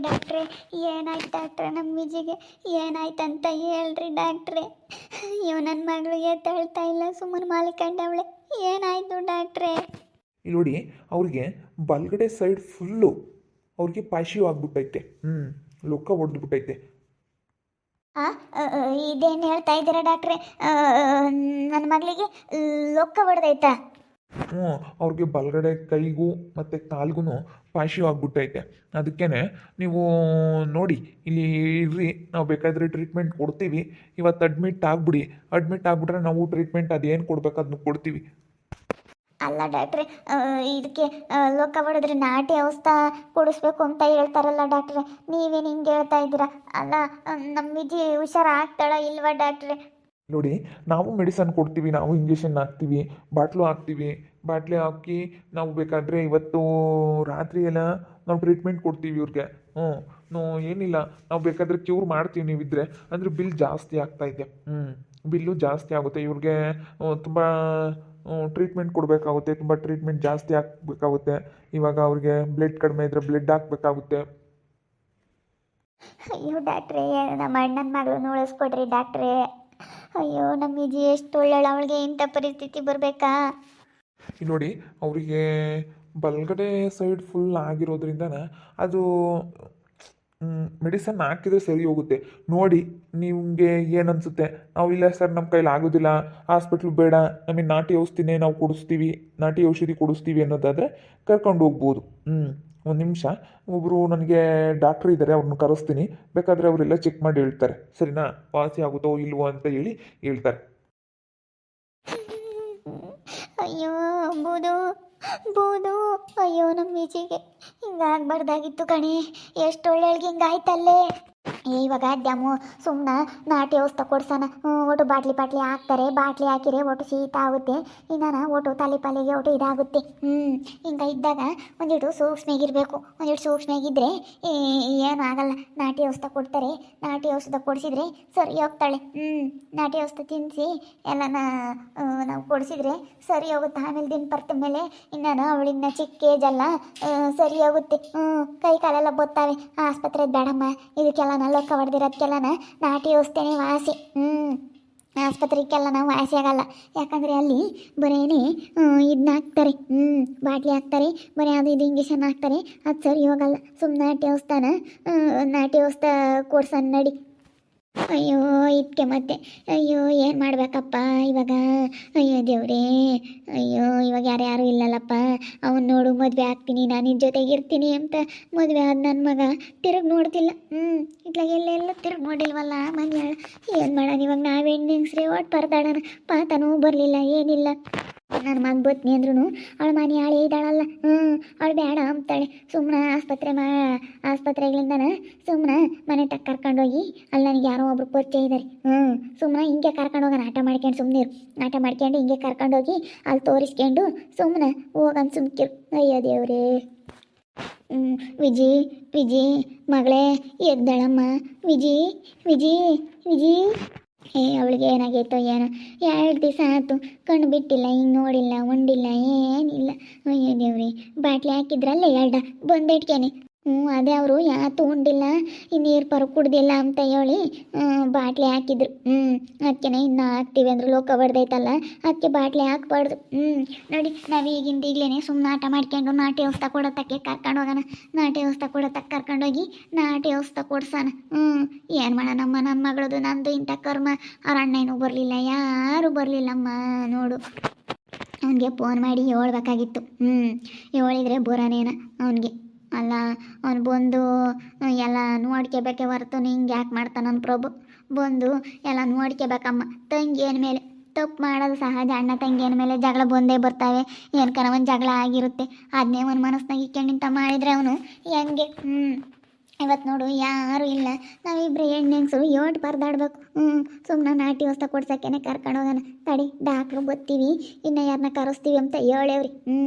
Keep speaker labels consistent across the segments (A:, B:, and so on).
A: ಡಾಕ್ಟ್ರೆ ಏನಾಯ್ತು ಡಾಕ್ಟ್ರೆ? ನಮ್ಮ ವಿಜಿಗೆ ಏನಾಯ್ತಂತ ಹೇಳ್ರಿ ಡಾಕ್ಟ್ರೆ. ಅಯ್ಯೋ ನನ್ನ ಮಗಳು ಎದ್ದೇಳ್ತಾ ಇಲ್ಲ, ಸುಮ್ಮನೆ ಮಾಲಿಕಂಡವಳೆ. ಏನಾಯ್ತು ಡಾಕ್ಟ್ರೆ?
B: ಇಲ್ಲಿ ನೋಡಿ, ಅವ್ರಿಗೆ ಬಲಗಡೆ ಸೈಡ್ ಫುಲ್ಲು ಅವ್ರಿಗೆ ಪಾಶಿವ್ ಆಗ್ಬಿಟ್ಟೈತೆ. ಲೊಕ್ಕ ಹೊಡೆದ್ಬಿಟ್ಟೈತೆ.
A: ಆ ಇದೇನು ಹೇಳ್ತಾ ಇದ್ದೀರಾ ಡಾಕ್ಟ್ರೆ? ನನ್ನ ಮಗಳಿಗೆ ಲೊಕ್ಕ ಹೊಡೆದೈತಾ?
B: ಅವ್ರಿಗೆ ಬಲಗಡೆ ಕೈಗೂ ಮತ್ತು ಕಾಲ್ಗೂ ಪಾಶಿವ್ ಆಗ್ಬಿಟ್ಟೈತೆ. ಅದಕ್ಕೇ ನೀವು ನೋಡಿ ಇಲ್ಲಿ ಇರ್ರಿ, ನಾವು ಬೇಕಾದರೆ ಟ್ರೀಟ್ಮೆಂಟ್ ಕೊಡ್ತೀವಿ. ಇವತ್ತು ಅಡ್ಮಿಟ್ ಆಗಿಬಿಟ್ರೆ ನಾವು ಟ್ರೀಟ್ಮೆಂಟ್ ಅದೇನು ಕೊಡ್ಬೇಕು ಅದನ್ನ ಕೊಡ್ತೀವಿ.
A: ಅಲ್ಲ ಡಾಕ್ಟ್ರೆ, ಇದಕ್ಕೆ ಲೊಕ್ಕ ಹೊಡೆದ್ರೆ ನಾಟಿ ಔಷಧ ಕೊಡಿಸ್ಬೇಕು ಅಂತ ಹೇಳ್ತಾರಲ್ಲ ಡಾಕ್ಟ್ರೆ, ನೀವೇನು ಹಿಂಗೆ ಹೇಳ್ತಾ ಇದ್ದೀರಾ? ಅಲ್ಲ, ನಮ್ಮ ವಿಜಿ ಹುಷಾರ ಆಗ್ತಾಳ ಇಲ್ವಾ ಡಾಕ್ಟ್ರೆ?
B: ನೋಡಿ, ನಾವು ಮೆಡಿಸನ್ ಕೊಡ್ತೀವಿ, ನಾವು ಇಂಜೆಕ್ಷನ್ ಹಾಕ್ತೀವಿ, ಬಾಟ್ಲಿ ಹಾಕಿ ನಾವು ಬೇಕಾದರೆ ಇವತ್ತು ರಾತ್ರಿ ಎಲ್ಲ ನಾವು ಟ್ರೀಟ್ಮೆಂಟ್ ಕೊಡ್ತೀವಿ ಇವ್ರಿಗೆ. ಏನಿಲ್ಲ, ನಾವು ಬೇಕಾದರೆ ಕ್ಯೂರ್ ಮಾಡ್ತೀವಿ ನೀವಿದ್ರೆ. ಅಂದರೆ ಬಿಲ್ ಜಾಸ್ತಿ ಆಗ್ತಾಯಿದೆ. ಬಿಲ್ಲು ಜಾಸ್ತಿ ಆಗುತ್ತೆ ಇವ್ರಿಗೆ. ತುಂಬ ಟ್ರೀಟ್ಮೆಂಟ್ ಕೊಡಬೇಕಾಗುತ್ತೆ, ತುಂಬ ಟ್ರೀಟ್ಮೆಂಟ್ ಜಾಸ್ತಿ ಹಾಕಬೇಕಾಗುತ್ತೆ. ಇವಾಗ ಅವ್ರಿಗೆ ಬ್ಲಡ್ ಕಡಿಮೆ ಇದ್ದರೆ ಬ್ಲಡ್ ಹಾಕಬೇಕಾಗುತ್ತೆ.
A: ಅಯ್ಯೋ ಡಾಕ್ಟ್ರೇ, ನಮ್ಮ ಅಣ್ಣನ ಮಗಳು ಉಳಿಸ್ಕೊಡ್ರಿ ಡಾಕ್ಟ್ರೇ. ಅಯ್ಯೋ ನಮ್ಮ ವಿಜಿ ಎಷ್ಟು ಒಳ್ಳೆಳು, ಅವಳಿಗೆ ಇಂಥ ಪರಿಸ್ಥಿತಿ ಬರಬೇಕಾ?
B: ನೋಡಿ, ಅವರಿಗೆ ಬಲಗಡೆ ಸೈಡ್ ಫುಲ್ ಆಗಿರೋದ್ರಿಂದ ಅದು ಮೆಡಿಸನ್ ಹಾಕಿದರೆ ಸರಿ ಹೋಗುತ್ತೆ. ನೋಡಿ ನಿಮಗೆ ಏನು ಅನಿಸುತ್ತೆ? ನಾವು ಇಲ್ಲ ಸರ್, ನಮ್ಮ ಕೈಲಿ ಆಗೋದಿಲ್ಲ, ಹಾಸ್ಪಿಟ್ಲು ಬೇಡ, ನಮಗೆ ನಾಟಿ ಔಷಧಿನೇ ನಾವು ಕೊಡಿಸ್ತೀವಿ, ನಾಟಿ ಔಷಧಿ ಕೊಡಿಸ್ತೀವಿ ಅನ್ನೋದಾದರೆ ಕರ್ಕೊಂಡು ಹೋಗ್ಬೋದು. ಒಂದು ನಿಮಿಷ, ಒಬ್ಬರು ನನಗೆ ಡಾಕ್ಟ್ರ್ ಇದ್ದಾರೆ, ಅವ್ರನ್ನ ಕರೆಸ್ತೀನಿ. ಬೇಕಾದರೆ ಅವರೆಲ್ಲ ಚೆಕ್ ಮಾಡಿ ಹೇಳ್ತಾರೆ, ಸರಿನಾ? ವಾಸಿ ಆಗುತ್ತೋ ಇಲ್ವೋ ಅಂತ ಹೇಳ್ತಾರೆ.
A: ಅಯ್ಯೋ ಬೂದು ಬೂದು, ಅಯ್ಯೋ ನಮ್ಮ ವಿಜಿಗೆ ಹಿಂಗಾಗ್ಬಾರ್ದಾಗಿತ್ತು ಕಣೆ. ಎಷ್ಟು ಒಳ್ಳೆಯಳ್ಗೆ ಹಿಂಗಾಯ್ತಲ್ಲೇ. ಇವಾಗ ಡ್ಯಾಮು ಸುಮ್ಮನೆ ನಾಟಿ ಔಷಧ ಕೊಡ್ಸೋಣ. ಒಟ್ಟು ಬಾಟ್ಲಿ ಹಾಕ್ತಾರೆ, ಬಾಟ್ಲಿ ಹಾಕಿರೆ ಒಟ್ಟು ಶೀತ ಆಗುತ್ತೆ, ಇನ್ನು ಒಟ್ಟು ತಲೆಪಾಲಿಗೆ ಒಟ್ಟು ಇದಾಗುತ್ತೆ. ಹಿಂಗೆ ಇದ್ದಾಗ ಒಂದಿಟ್ಟು ಸೂಕ್ಷ್ಮಾಗಿರಬೇಕು. ಒಂದಿಟ್ಟು ಸೂಕ್ಷ್ಮಾಗಿದ್ದರೆ ಏನು ಆಗಲ್ಲ. ನಾಟಿ ಔಷಧ ಕೊಡ್ತಾರೆ, ನಾಟಿ ಔಷಧ ಕೊಡಿಸಿದ್ರೆ ಸರಿ ಹೋಗ್ತಾಳೆ. ನಾಟಿ ಔಷಧ ತಿನ್ನಿಸಿ ಎಲ್ಲನ ನಾವು ಕೊಡಿಸಿದ್ರೆ ಸರಿ ಹೋಗುತ್ತೆ. ಆಮೇಲೆ ದಿನ ಬರ್ತ ಮೇಲೆ ಇನ್ನು ಅವಳಿನ್ನ ಚಿಕ್ಕ ಏಜಲ್ಲ, ಸರಿ ಹೋಗುತ್ತೆ. ಕೈ ಕಾಲೆಲ್ಲ ಬೊತ್ತಾವೆ. ಆಸ್ಪತ್ರೆ ಬೇಡಮ್ಮ, ಇದಕ್ಕೆಲ್ಲ ಲೊಕ್ಕ ಹೊಡೆದಿರೋದಕ್ಕೆಲ್ಲನ ನಾಟಿ ಔಷಧಿನೇ ವಾಸಿ. ಆಸ್ಪತ್ರೆಗೆಲ್ಲ ನಾವು ವಾಸಿ ಆಗಲ್ಲ, ಯಾಕಂದರೆ ಅಲ್ಲಿ ಬರೇನೆ ಇದನ್ನ ಹಾಕ್ತಾರೆ, ಬಾಟ್ಲಿ ಹಾಕ್ತಾರೆ, ಬರೀ ಅದು ಇದು ಇಂಜೆಕ್ಷನ್ ಹಾಕ್ತಾರೆ, ಅದು ಸರಿ ಹೋಗಲ್ಲ. ಸುಮ್ಮನೆ ನಾಟಿ ಔಷಧ ಕೊಡ್ಸೋಣ ನಡಿ. ಅಯ್ಯೋ ಇದಕ್ಕೆ ಮತ್ತೆ ಅಯ್ಯೋ ಏನು ಮಾಡಬೇಕಪ್ಪ ಇವಾಗ? ಅಯ್ಯೋ ದೇವ್ರೇ, ಅಯ್ಯೋ ಇವಾಗ ಯಾರ್ಯಾರು ಇಲ್ಲಲ್ಲಪ್ಪ. ಅವನು ನೋಡು, ಮದುವೆ ಆಗ್ತೀನಿ, ನಾನು ನಿನ್ನ ಜೊತೆಗಿರ್ತೀನಿ ಅಂತ ಮದುವೆ ಆದ ನನ್ನ ಮಗ ತಿರುಗಿ ನೋಡ್ತಿಲ್ಲ. ಇಟ್ಲಾಗ ಎಲ್ಲೆಲ್ಲ ತಿರುಗಿ ನೋಡಿಲ್ವಲ್ಲ ಮನೆಯಾಳ. ಏನು ಮಾಡೋಣ ಇವಾಗ? ನಾವು ಹೆಣ್ಣಿಂಗ್ಸ್ರಿ ಒಟ್ಟು ಪರದಾಡೋಣ. ಪಾತನೂ ಬರಲಿಲ್ಲ, ಏನಿಲ್ಲ. ನನ್ನ ಮಗ ಬತ್ನಿ ಅಂದ್ರೂ ಅವಳ ಮನೆ ಹಾಳೆ ಇದ್ದಾಳಲ್ಲ, ಅವಳು ಬೇಡ ಅಂತಾಳೆ. ಸುಮ್ಮನೆ ಆಸ್ಪತ್ರೆಗಳಿಂದನ ಸುಮ್ಮನೆ ಮನೆ ತಕ್ಕ ಕರ್ಕೊಂಡೋಗಿ, ಅಲ್ಲಿ ನನಗೆ ಯಾರೋ ಒಬ್ರು ಪರಿಚಯ ಇದ್ದಾರೆ, ಸುಮ್ಮನೆ ಹಿಂಗೆ ಕರ್ಕೊಂಡೋಗೋಣ. ಆಟ ಮಾಡ್ಕೊಂಡು ಸುಮ್ಮನೆ ಆಟ ಮಾಡ್ಕೊಂಡು ಹಿಂಗೆ ಕರ್ಕೊಂಡೋಗಿ ಅಲ್ಲಿ ತೋರಿಸ್ಕೊಂಡು ಸುಮ್ಮನೆ ಹೋಗನ್ ಸುಮ್ಕಿರು. ಅಯ್ಯೋ ದೇವ್ರೇ. ವಿಜಿ ಮಗಳೇ ಎದ್ದಾಳಮ್ಮ. ವಿಜಿ ಅವಳಿಗೆ ಏನಾಗೈತೋ ಏನೋ, 2 ದಿವಸ ಆಯ್ತು, ಕಣ್ಣು ಬಿಟ್ಟಿಲ್ಲ, ಹಿಂಗೆ ನೋಡಿಲ್ಲ, ಉಂಡಿಲ್ಲ, ಏನಿಲ್ಲ. ಅಯ್ಯೋ ದೇವ್ರಿ, ಬಾಟ್ಲಿ ಹಾಕಿದ್ರಲ್ಲೇ ಎರಡ ಬಂದಿಟ್ಕೇನೆ. ಅದೇ ಅವರು ಯಾತು ಉಂಡಿಲ್ಲ, ಈ ನೀರು ಪರ ಕುಡ್ದಿಲ್ಲ ಅಂತ ಹೇಳಿ ಬಾಟ್ಲಿ ಹಾಕಿದ್ರು. ಅದಕ್ಕೆ ಇನ್ನು ಹಾಕ್ತೀವಿ ಅಂದ್ರೆ ಲೋಕ ಬಡ್ದೈತಲ್ಲ, ಅದಕ್ಕೆ ಬಾಟ್ಲಿ ಹಾಕ್ಬಾರ್ದು. ನೋಡಿ, ನಾವು ಈಗಿಂದೀಗ್ಲೇ ಸುಮ್ಮನೆ ಆಟ ಮಾಡ್ಕೊಂಡು ನಾಟಿ ಔಷಧ ಕೊಡೋತಕ್ಕೆ ಕರ್ಕೊಂಡು ಹೋಗೋಣ. ನಾಟಿ ಔಷಧ ಕೊಡೋತಕ್ಕೆ ಕರ್ಕೊಂಡೋಗಿ ನಾಟಿ ಔಷಧ ಕೊಡ್ಸೋಣ. ಏನು ಮಾಡೋಣಮ್ಮ, ನನ್ನ ಮಗಳದು ನಂದು ಇಂಥ ಕರ್ಮ. ಅವ್ರ ಅಣ್ಣನೂ ಬರಲಿಲ್ಲ, ಯಾರೂ ಬರಲಿಲ್ಲಮ್ಮ. ನೋಡು, ಅವನಿಗೆ ಫೋನ್ ಮಾಡಿ ಹೇಳ್ಬೇಕಾಗಿತ್ತು. ಹೇಳಿದ್ರೆ ಬರೋನೇನ ಅವನಿಗೆ. ಅಲ್ಲ, ಅವನು ಬಂದು ಎಲ್ಲ ನೋಡ್ಕೋಬೇಕೆ ಹೊರತು ಹಿಂಗೆ ಯಾಕೆ ಮಾಡ್ತಾನೆ ನನ್ನ ಪ್ರಭು? ಬಂದು ಎಲ್ಲ ನೋಡ್ಕೋಬೇಕಮ್ಮ. ತಂಗಿಯನ ಮೇಲೆ ತಪ್ಪು ಮಾಡೋದು ಸಹಜ. ಅಣ್ಣ ತಂಗಿಯನ ಮೇಲೆ ಜಗಳ ಬಂದೇ ಬರ್ತಾವೆ. ಏನಕನ ಒಂದು ಜಗಳ ಆಗಿರುತ್ತೆ, ಅದನ್ನೇ ಒಂದು ಮನಸ್ಸಿನಾಗ ಇಕ್ಕೊಂಡಿಂತ ಮಾಡಿದರೆ ಅವನು ಹೆಂಗೆ? ಇವತ್ತು ನೋಡು, ಯಾರೂ ಇಲ್ಲ, ನಾವಿಬ್ಬರು ಹೆಣ್ಣೆಂಗ್ಸರು ಯೋಟ್ ಪರದಾಡ್ಬೇಕು. ಸುಮ್ಮನೆ ನಾಟಿ ಔಷಧ ಕೊಡ್ಸೋಕ್ಕೇನೆ ಕರ್ಕೊಂಡು ಹೋಗೋಣ. ತಡಿ, ಡಾಕ್ಟ್ರು ಗೊತ್ತೀವಿ, ಇನ್ನು ಯಾರನ್ನ ಕರೆಸ್ತೀವಿ ಅಂತ ಹೇಳೇವ್ರಿ.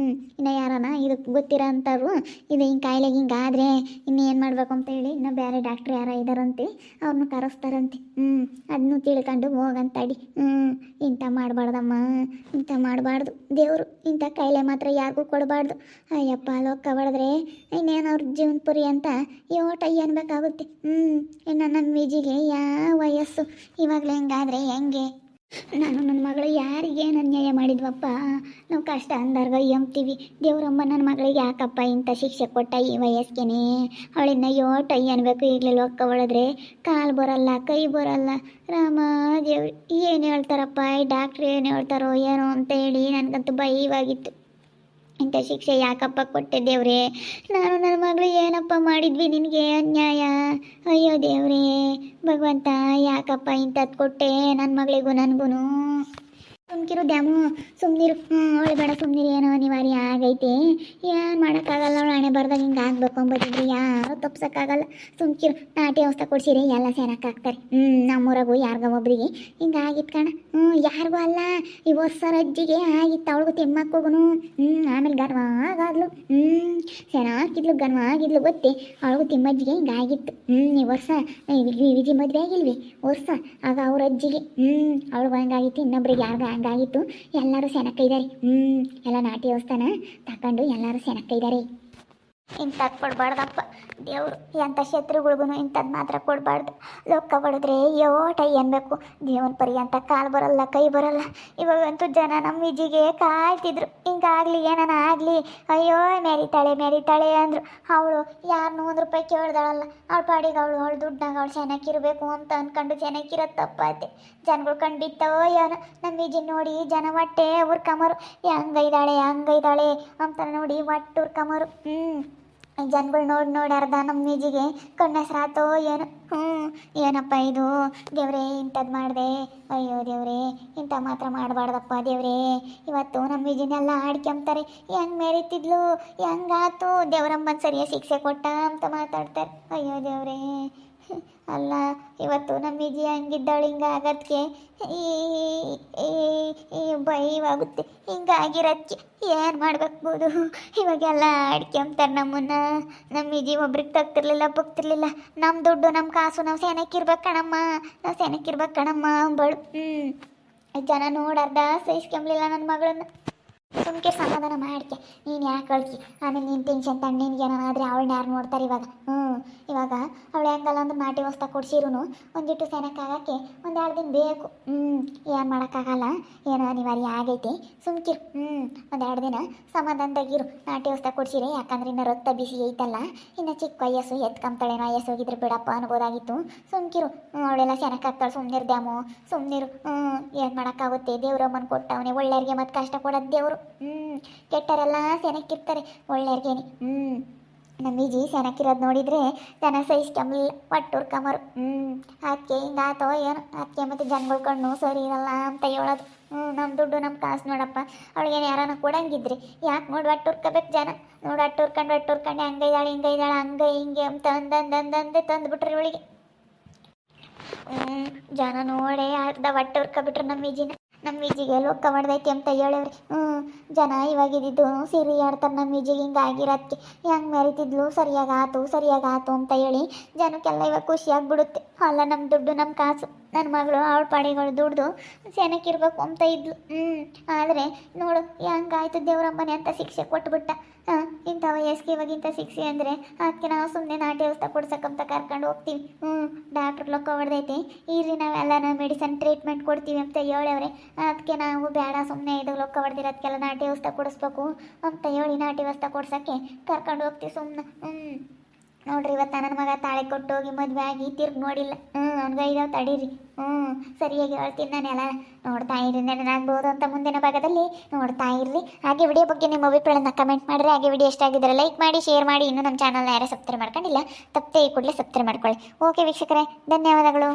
A: ಇನ್ನು ಯಾರನ ಇದಕ್ಕೆ ಗೊತ್ತಿರೋ ಅಂಥವ್ರು, ಇದು ಹಿಂಗೆ ಕಾಯಿಲೆಗೆ ಹಿಂಗಾದರೆ ಇನ್ನು ಏನು ಮಾಡಬೇಕು ಅಂತ ಹೇಳಿ ಇನ್ನು ಬೇರೆ ಡಾಕ್ಟ್ರು ಯಾರ ಇದ್ದಾರಂತೆ, ಅವ್ರನ್ನ ಕರೆಸ್ತಾರಂತೆ. ಅದನ್ನು ತಿಳ್ಕೊಂಡು ಹೋಗಂತ ತಡಿ. ಇಂಥ ಮಾಡಬಾರ್ದಮ್ಮ, ಇಂಥ ಮಾಡಬಾರ್ದು. ದೇವರು ಇಂಥ ಕಾಯಿಲೆ ಮಾತ್ರ ಯಾರಿಗೂ ಕೊಡಬಾರ್ದು. ಅಯ್ಯಪ್ಪ, ಲೋಕ ಹೊಡೆದ್ರೆ ಇನ್ನೇನು ಅವ್ರ ಜೀವನ ಪುರಿ ಅಂತ ಯೋಟ ಟೈ ಅನ್ಬೇಕಾಗುತ್ತೆ. ಇನ್ನು ನಮ್ಮ ವಿಜಿಗೆ ಯಾವ ವಯಸ್ಸು, ಇವಾಗಲೇ ಹೆಂಗಾದ್ರೆ ಹೆಂಗೆ? ನಾನು ನನ್ನ ಮಗಳು ಯಾರಿಗೆ ಅನ್ಯಾಯ ಮಾಡಿದ್ವಪ್ಪ? ನಾವು ಕಷ್ಟ ಅಂದಾಗ ಎಂಬ್ತೀವಿ. ದೇವ್ರಮ್ಮ ನನ್ನ ಮಗಳಿಗೆ ಯಾಕಪ್ಪ ಇಂಥ ಶಿಕ್ಷೆ ಕೊಟ್ಟ ಈ ವಯಸ್ಸಿಗೆ? ಅವಳಿಂದ ಟೈ ಅನ್ಬೇಕು. ಈಗಲೇ ಒಕ್ಕ ಹೊಡೆದ್ರೆ ಕಾಲು ಬರಲ್ಲ, ಕೈ ಬರಲ್ಲ. ರಾಮ ದೇವ್ರು ಏನು ಹೇಳ್ತಾರಪ್ಪ ಈ ಡಾಕ್ಟ್ರು, ಏನು ಹೇಳ್ತಾರೋ ಏನೋ ಅಂತ ಹೇಳಿ ನನಗಂತೂ ಭಯವಾಗಿತ್ತು. ಇಂಥ ಶಿಕ್ಷೆ ಯಾಕಪ್ಪ ಕೊಟ್ಟೆ ದೇವ್ರೇ? ನಾನು ನನ್ನ ಮಗಳು ಏನಪ್ಪ ಮಾಡಿದ್ವಿ ನಿನಗೆ ಅನ್ಯಾಯ? ಅಯ್ಯೋ ದೇವ್ರೇ ಭಗವಂತ, ಯಾಕಪ್ಪ ಇಂಥದ್ದು ಕೊಟ್ಟೆ ನನ್ನ ಮಗಳಿಗೂ ನನಗೂ? ಸುಮ್ಕಿರು ದ್ಯಾಮು, ಸುಮ್ಮನಿರು. ಅವಳು ಬೇಡ, ಸುಮ್ಮನಿರು. ಏನೋ ಅನಿವಾರ್ಯ ಆಗೈತೆ, ಏನು ಮಾಡೋಕ್ಕಾಗಲ್ಲ. ಅವಳು ಹಣೆ ಬರ್ದಾಗ ಹಿಂಗೆ ಆಗ್ಬೇಕು ಅಂಬತ್ತಿದ್ರು ಯಾರು ತಪ್ಸೋಕ್ಕಾಗಲ್ಲ. ಸುಮ್ಕಿರು. ನಾಟಿ ಔಷಧ ಕೊಡ್ಸಿರಿ ಎಲ್ಲ ಸೇನಕ್ಕೆ ಹಾಕ್ತಾರೆ. ನಮ್ಮೂರಾಗೂ ಯಾರಿಗೋ ಒಬ್ರಿಗೆ ಹಿಂಗೆ ಆಗಿತ್ತು ಕಣ. ಯಾರಿಗೂ ಅಲ್ಲ, ಈ ವರ್ಷ ಅಜ್ಜಿಗೆ ಆಗಿತ್ತು. ಅವಳಿಗೂ ತಿಮ್ಮಕ್ಕೋಗುನು. ಆಮೇಲೆ ಗರ್ವ ಆಗಾದ್ಲು. ಚೆನ್ನಾಗಿದ್ಲು, ಗರ್ವ ಆಗಿದ್ಲು ಗೊತ್ತೇ. ಅವಳಿಗೂ ತಿಮ್ಮಜ್ಜಿಗೆ ಹಿಂಗೆ ಆಗಿತ್ತು. ಈ ವರ್ಷ ವಿಜಿ ಮದುವೆ ಆಗಿಲ್ವಿ ವರ್ಷ, ಆಗ ಅವ್ರ ಅಜ್ಜಿಗೆ ಅವಳಿಗೂ ಹಂಗಾಗಿತ್ತು. ಇನ್ನೊಬ್ರಿಗೆ ಯಾರಿಗೂ ಹಂಗಾಗಿತ್ತು. ಎಲ್ಲರೂ ಸೆನಕ್ಕ ಇದ್ದಾರೆ. ಎಲ್ಲ ನಾಟಿ ಔಷಧನ ತಗೊಂಡು ಎಲ್ಲರೂ ಸೆನಕ್ಕ ಇದ್ದಾರೆ. ಇಂಥದ್ದು ಕೊಡಬಾರ್ದಪ್ಪ ದೇವರು. ಎಂಥ ಶತ್ರುಗಳಿಗೂ ಇಂಥದ್ದು ಮಾತ್ರ ಕೊಡಬಾರ್ದು. ಲೊಕ್ಕ ಬಡಿದ್ರೆ ಟೈ ಅನ್ಬೇಕು. ದೇವನ ಪರ್ಯಂತ ಕಾಲು ಬರಲ್ಲ, ಕೈ ಬರಲ್ಲ. ಇವಾಗಂತೂ ಜನ ನಮ್ಮ ವಿಜಿಗೆ ಕಾಯ್ತಿದ್ರು, ಹಿಂಗಾಗಲಿ ಏನಾನ ಆಗಲಿ, ಅಯ್ಯೋ ಮೆರಿತಾಳೆ ಅಂದರು. ಅವಳು ಯಾರನ್ನೂ 1 ರೂಪಾಯಿ ಕೇಳ್ದಾಳಲ್ಲ. ಅವಳ ಪಾಡಿಗೆ ಅವಳು ದುಡ್ಡಾಗ ಅವಳು ಚೆನ್ನಾಗಿರಬೇಕು ಅಂತ ಅಂದ್ಕೊಂಡು ಚೆನ್ನಾಗಿರೋದು ತಪ್ಪೈತೆ. ಜನಗಳು ಕಂಡಿತ್ತವೋ ಏನೋ ನಮ್ಮ ವಿಜಿ ನೋಡಿ ಜನ ಹೊಟ್ಟೆ ಉರ್ಕಮರು. ಹಂಗೈದಾಳೆ ಅಂತ ನೋಡಿ ಹೊಟ್ಟೆ ಉರ್ಕಮರು. ಜನಗಳು ನೋಡಿ ಅರ್ಧ ನಮ್ಮ ವಿಜಿಗೆ ಕಣ್ಣೆಸರಾತೋ ಏನು. ಏನಪ್ಪ ಇದು ದೇವ್ರೇ, ಇಂಥದ್ದು ಮಾಡಿದೆ. ಅಯ್ಯೋ ದೇವ್ರೇ, ಇಂಥ ಮಾತ್ರ ಮಾಡಬಾರ್ದಪ್ಪ ದೇವ್ರೇ. ಇವತ್ತು ನಮ್ಮ ವಿಜಿನೆಲ್ಲ ಆಡ್ಕೊಂತಾರೆ. ಹೆಂಗೆ ಮೆರಿತಿದ್ಲು, ಹೆಂಗಾತು, ದೇವ್ರಂಬಂದು ಸರಿಯಾಗಿ ಶಿಕ್ಷೆ ಕೊಟ್ಟ ಅಂತ ಮಾತಾಡ್ತಾರೆ. ಅಯ್ಯೋ ದೇವ್ರೇ, ಅಲ್ಲ ಇವತ್ತು ನಮ್ಮ ವಿಜಿ ಹಂಗಿದ್ದಾಳು. ಹಿಂಗಾಗದಕ್ಕೆ ಈ ಭಯವಾಗುತ್ತೆ. ಹಿಂಗಾಗಿರೋದಕ್ಕೆ ಏನು ಮಾಡ್ಬೇಕು? ಇವಾಗೆಲ್ಲ ಅಡ್ಕೊಂತಾರೆ ನಮ್ಮನ್ನು. ನಮ್ಮ ವಿಜಿ ಒಬ್ರಿಗೆ ಬಗ್ತಿರ್ಲಿಲ್ಲ. ನಮ್ಮ ದುಡ್ಡು, ನಮ್ಮ ಕಾಸು ನಾವು ಸೆನಕ್ಕಿರ್ಬೇಕು ಕಣಮ್ಮ ಅಂಬಳು. ಜನ ನೋಡಾರ್ದ ಸಹಿಸ್ಕೊಂಬ್ಲಿಲ್ಲ ನನ್ನ ಮಗಳನ್ನ. ಸುಮ್ಕೆ ಸಮಾಧಾನ ಮಾಡ್ಕೆ, ನೀನು ಯಾಕೆ ಕಳ್ಸಿ. ಆಮೇಲೆ ನೀನು ಟೆನ್ಷನ್ ತಣ್ಣು. ನಿನ್ಗೇನಾದ್ರೆ ಅವಳನ್ನ ಯಾರು ನೋಡ್ತಾರೆ ಇವಾಗ ಅವಳು ಹೆಂಗಲ್ಲ ಅಂದ್ರೆ ನಾಟಿ ವಸ್ತ ಕೊಡ್ಸಿರೂ ಒಂದಿಟ್ಟು ಸೆನಕ್ಕಾಗಕ್ಕೆ 1-2 ದಿನ ಬೇಕು. ಏನು ಮಾಡೋಕ್ಕಾಗಲ್ಲ, ಏನೋ ಅನಿವಾರ್ಯ ಆಗೈತಿ. ಸುಮ್ಕಿರು. 1-2 ದಿನ ಸಮಾಧಾನದಾಗಿರು. ನಾಟಿ ವಸ್ತ ಕೊಡ್ಸಿರಿ, ಯಾಕಂದ್ರೆ ಇನ್ನು ರಕ್ತ ಬಿಸಿ ಐತಲ್ಲ. ಇನ್ನು ಚಿಕ್ಕ ವಯಸ್ಸು, ಎತ್ಕೊಂತಾಳೇನೋ, ವಯಸ್ಸು ಹೋಗಿದ್ರೆ ಬಿಡಪ್ಪ ಅನ್ಬೋದಾಗಿತ್ತು. ಸುಮ್ಕಿರು. ಅವಳೆಲ್ಲ ಸೆನಕ್ಕಾಗ್ತಾಳೆ. ಸುಮ್ಮನಿರು ದ್ಯಾಮು, ಸುಮ್ಮನಿರು. ಏನು ಮಾಡೋಕ್ಕಾಗುತ್ತೆ? ದೇವ್ರಮ್ಮನ ಕೊಟ್ಟವನೇ. ಒಳ್ಳೆಯವ್ರಿಗೆ ಮತ್ತು ಕಷ್ಟ ಕೊಡೋದು ದೇವರು. ಕೆಟ್ಟರೆಲ್ಲ ಸೆನಕ್ಕಿರ್ತಾರೆ, ಒಳ್ಳೆಯವ್ರಿಗೇನೆ. ನಮ್ಮ ವಿಜಿ ಸೆನಕ್ಕಿರೋದು ನೋಡಿದರೆ ಜನ ಸಹಿಸ್ಕೊಂಬಲಿಲ್ಲ, ಒಟ್ಟುರ್ಕಮರು. ಅದಕ್ಕೆ ಹಿಂಗಾತೋ ಏನು. ಅದಕ್ಕೆ ಮತ್ತು ಜನಗಳ ಕಣ್ಣು ಸರಿ ಇರಲ್ಲ ಅಂತ ಹೇಳೋದು. ನಮ್ಮ ದುಡ್ಡು, ನಮ್ಮ ಕಾಸು ನೋಡಪ್ಪ. ಅವಳಿಗೇನು ಯಾರನ್ನ ಕೊಡಂಗಿದ್ರಿ ಯಾಕೆ ನೋಡಿ ಒಟ್ಟುರ್ಕೋಬೇಕು ಜನ. ನೋಡಿ ಒಟ್ಟುರ್ಕೊಂಡು ಹಂಗೈದಾಳೆ ಹಂಗೆ ಹಿಂಗೆ ಅಂತ ಅಂದಂದೆ ತಂದುಬಿಟ್ರಿ ಇವಳಿಗೆ. ಜನ ನೋಡಿ ಅರ್ಧ ಒಟ್ಟುರ್ಕೊಬಿಟ್ರು ನಮ್ಮ ವಿಜಿಗೆ ಲೊಕ್ಕ ಮಾಡ್ದೈತಿ ಅಂತ ಹೇಳವ್ರಿ. ಜನ ಇವಾಗಿದ್ದು ಸೀರೆ ಆಡ್ತಾರೆ ನಮ್ಮ ವಿಜಿಗೆ. ಹಿಂಗಾಗಿರೋದಕ್ಕೆ ಹೆಂಗೆ ಮೆರಿತಿದ್ಲು, ಸರಿಯಾಗಾತು ಅಂತ ಹೇಳಿ ಜನಕ್ಕೆಲ್ಲ ಇವಾಗ ಖುಷಿಯಾಗಿಬಿಡುತ್ತೆ. ಅಲ್ಲ ನಮ್ಮ ದುಡ್ಡು, ನಮ್ಮ ಕಾಸು, ನನ್ನ ಮಗಳು ಅವಳ ಪಾಡಿಗಳು ದುಡ್ದು ಸೆನಕ್ಕಿರ್ಬೇಕು ಅಂತ ಇದ್ಲು. ಆದರೆ ನೋಡು ಹೆಂಗಾಯ್ತು, ದೇವ್ರಮ್ಮನೆ ಅಂತ ಶಿಕ್ಷೆ ಕೊಟ್ಬಿಟ್ಟ. ಇಂಥ ವಯಸ್ಸಿಗೆ ಇವಾಗ ಇಂಥ ಶಿಕ್ಷೆ ಅಂದರೆ ಅದಕ್ಕೆ ನಾವು ಸುಮ್ಮನೆ ನಾಟಿ ಔಷಧ ಕೊಡ್ಸಕ್ಕಂತ ಕರ್ಕೊಂಡು ಹೋಗ್ತೀವಿ. ಡಾಕ್ಟ್ರ್ ಲೊಕ್ಕ ಹೊಡೆದೈತಿ, ಇರ್ರಿ ನಾವೆಲ್ಲ ಮೆಡಿಸನ್ ಟ್ರೀಟ್ಮೆಂಟ್ ಕೊಡ್ತೀವಿ ಅಂತ ಹೇಳವ್ರೆ. ಅದಕ್ಕೆ ನಾವು ಬೇಡ, ಸುಮ್ಮನೆ ಇದು ಲೊಕ್ಕ ಹೊಡೆದಿರೋದಕ್ಕೆಲ್ಲ ನಾಟಿ ಔಷಧ ಕೊಡಿಸ್ಬೇಕು ಅಂತ ಹೇಳಿ ನಾಟಿ ಔಷಧ ಕೊಡ್ಸೋಕ್ಕೆ ಕರ್ಕೊಂಡು ಹೋಗ್ತೀವಿ ಸುಮ್ಮನೆ. ನೋಡ್ರಿ, ಇವತ್ತು ನನ್ನ ಮಗ ತಾಳೆ ಕೊಟ್ಟೋಗಿ ಮದುವೆ ಆಗಿ ತಿರ್ಗಿ ನೋಡಿಲ್ಲ. ಅವ್ನಿಗೆ ಇದಾವೆ ತಡೀರಿ. ಸರಿಯಾಗಿ ಹೇಳ್ತೀನಿ ನಾನೆಲ್ಲ. ನೋಡ್ತಾ ಇರಿ, ನೆನನಾಗ್ಬೋದು ಅಂತ ಮುಂದಿನ ಭಾಗದಲ್ಲಿ ನೋಡ್ತಾ ಇರ್ರಿ. ಹಾಗೆ ವಿಡಿಯೋ ಬಗ್ಗೆ ನಿಮ್ಮ ಅಭಿಪ್ರಾಯನ ಕಮೆಂಟ್ ಮಾಡಿರಿ. ಹಾಗೆ ವಿಡಿಯೋ ಇಷ್ಟ ಆಗಿದ್ದರೆ ಲೈಕ್ ಮಾಡಿ, ಶೇರ್ ಮಾಡಿ. ಇನ್ನೂ ನಮ್ಮ ಚಾನಲ್ನ ಯಾರೇ ಸಬ್ಸ್ಕ್ರೈಬ್ ಮಾಡ್ಕೊಂಡಿಲ್ಲ, ತಪ್ಪದೆ ಈ ಕೂಡಲೇ ಸಬ್ಸ್ಕ್ರೈಬ್ ಮಾಡ್ಕೊಳ್ಳಿ. ಓಕೆ ವೀಕ್ಷಕರೇ, ಧನ್ಯವಾದಗಳು.